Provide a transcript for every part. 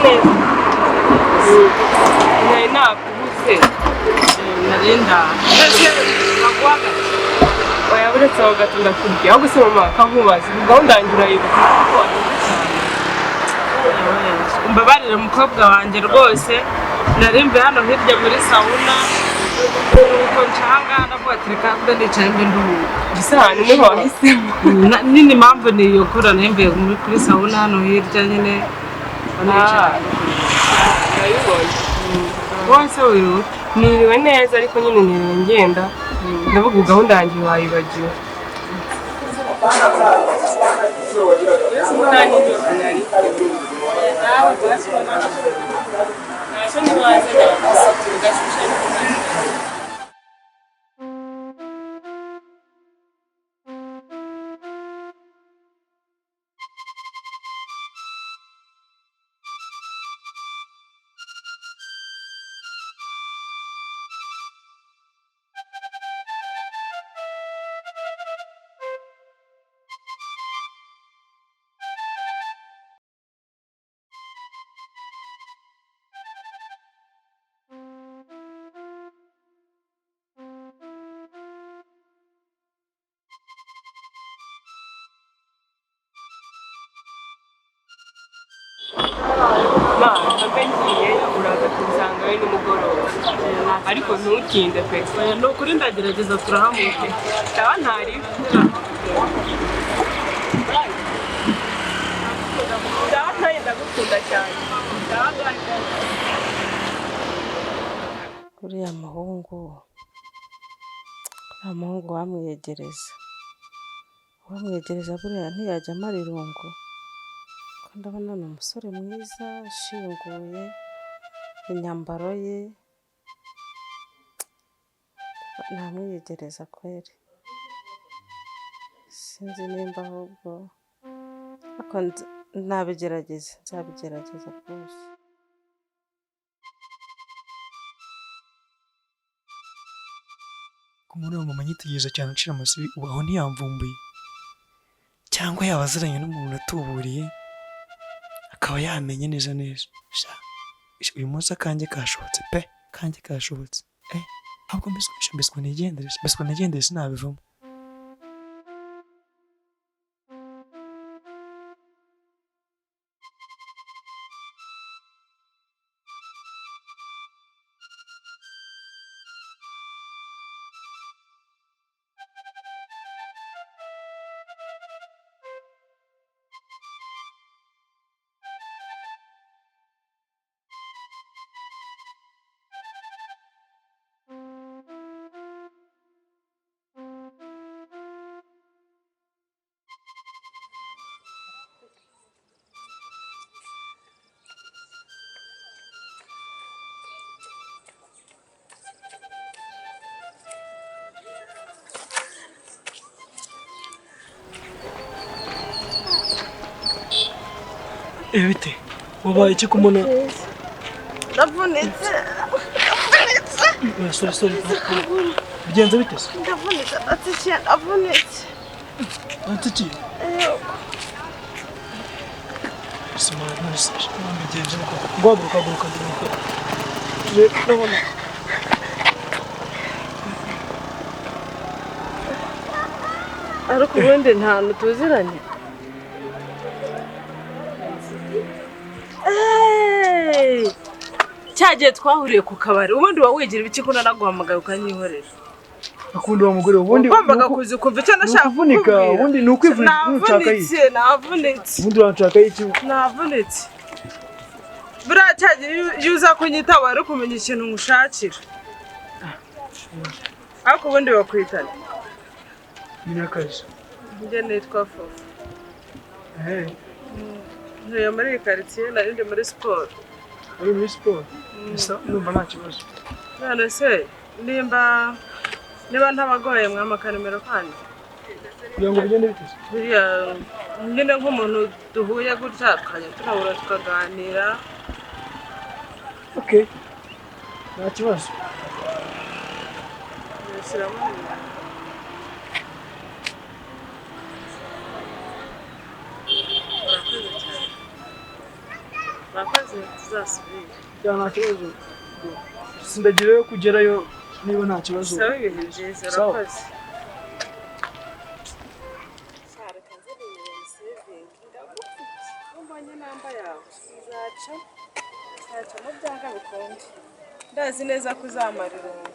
neza nari nakubuze narinda naguhaga oya buretse aho gato ndakubwiye aho gusa mama kankubaza gahunda yanjye urayibuka umbabarire umukobwa wanjye rwose narimbe hano hirya muri sauna uko nshanga navuga ati reka mbe nicaye mbe nduhuka gisahani niho wahisemo nini mpamvu niyo kora narimbe kuri sauna hano hirya nyine wose wiwe niriwe neza ariko nyine niriwe ngenda ndavuga gahunda yanjye wayibagiwe uraza kunsanga we nimugoroba ariko ntutinde pe ni ukuri ndagerageza turahamuke ndaba ntari ndaba ntari ndagukunda cyane uriya muhungu wamwegereza buriya ntiyajya amara irungu ndabona ni umusore mwiza ushinguye imyambaro ye ntamwiyegereza kweri sinzi nimba ahubwo ariko nzabigerageza rwose ku muntu wa mama nyitegereza cyane ucira amasubi ubu aho ntiyamvumbuye cyangwa yaba aziranye n'umuntu atuburiye akaba yamenye neza uyu munsi akanjye kashobotse pe kanjye kashobotse ahubwo mbiswe nigendere sinabivamo bite wabaye iki kumona ndavunitse sorry bigenze bite se ndavunitse ndavunitse Antiki Simara nose bigenze uko guhaguruka ndabona ariko ubundi ntantu tuziranye cyagiye twahuriye ku kabari ubundi wawigira ibiki ko nanaguhamagaye ukanyihorera akunda wa mugore ubundi ugombaga kuzi kumva icyo nashaka kuvunika ubundi ni ukwivunika n'ushaka iki navunitse ubundi wanshaka iki navunitse buriya cyagiye iyo uza kunyita wari kumenya ikintu ngushakira ariko ubundi bakwitana Minakaje njye nitwa FUFU ntuye muri iyi karitsiye narindi muri siporo uri muri siporo numva nta kibazo none se niba ntabagoye mwamaka nimero kandi kugira ngo bigende bite buriya nyine nk'umuntu duhuye gutya tukajya turahura tukaganira okay nta kibazo Murakoze tuzasubire. Nta kibazo. Sindagireyo kugerayo niba nta kibazo. Sawa ibintu byiza urakoze. Nzaca mu byanga bikonje. Ndazi neza ko uzamara irungu.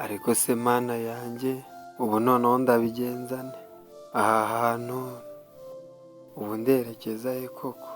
ariko se mana yanjye ubu noneho ndabigenzane aha hantu ubu nderekeza he koko?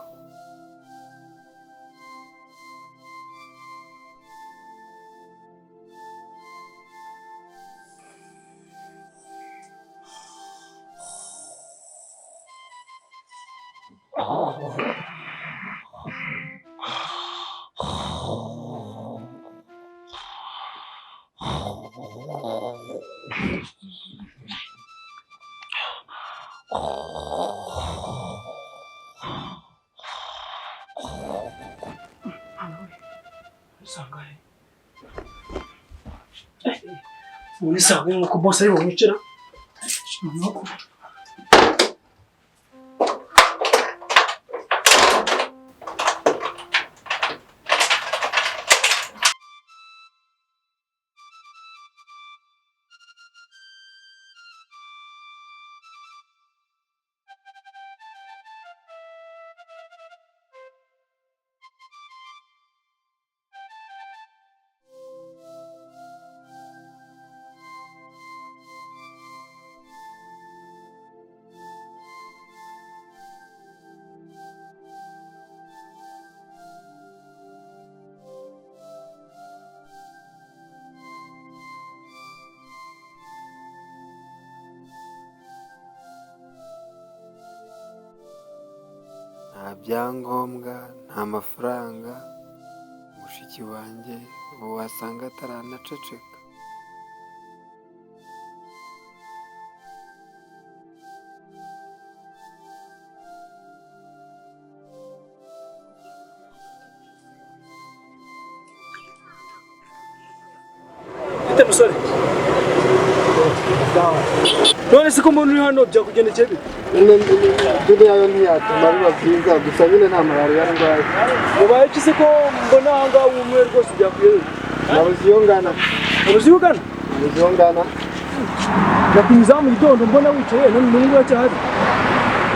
Ubu sawa nuko boss ari bumwicira. Nta byangombwa, nta mafaranga, mushiki wanjye ubu wasanga ataranaceceka. Bite musore? None se ko umuntu uri hano byakugendekeye bite? Dore yayo ntiyatuma biba byiza gusa nyine nta malariya ndwaye. Mubaye iki se ko mbona aha ngaha umwe rwose byakwiye? Nabuze iyo ngana. Nabuze iyo ngana? Nabuze iyo ngana. Nakunyuza mu gitondo mbona wicaye none n'ubu uracyahari.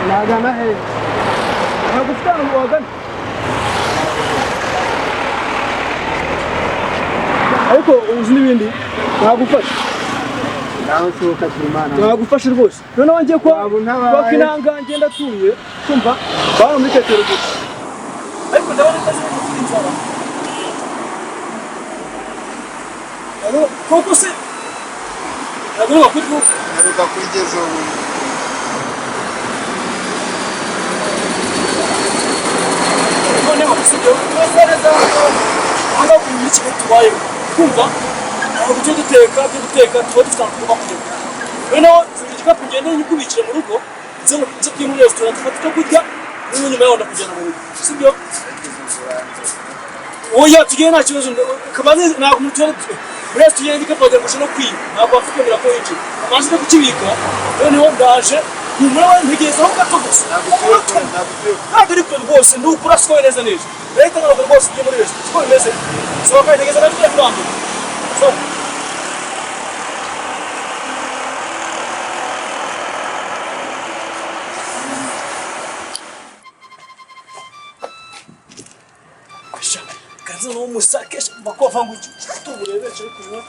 Nagana he? Ntabwo ufite ahantu wagana. Ariko uzi n'ibindi nagufasha. Nawe suka Imana. Nagufasha rwose. None wangiye kwa kinanga ngenda tuye kumva bana muri tetero gusa. Ariko ndabona utazi kugira inzara. Alo koko se. Ntabwo bakwifuza. Aruka kugeza ubu. None bakusibyo. Neza anga kumiki tubaye. Kumva ibyo duteka tuba dufite kuba kugenda. Noneho igikapu ngende nyikubikire mu rugo nze kuri muri restaurant dufata icyo kurya n'unyuma yaho ndakujyana mu rugo sibyo? Oya tugiye nta kibazo kabaze ntabwo mutore muri restaurant igikapu wagira ngo no kwiba ntabwo bafite kwemera ko winjira amaze no kukibika noneho ndaje nyuma we ntegerezaho gato gusa ntabwo ariko rwose ni ukuri asikoye neza neza leta ntabwo rwose ugiye muri restaurant siko bimeze sohoka ntegeza gato kurambura noneho umusakesha bakova ngo tuburebeshe kunywa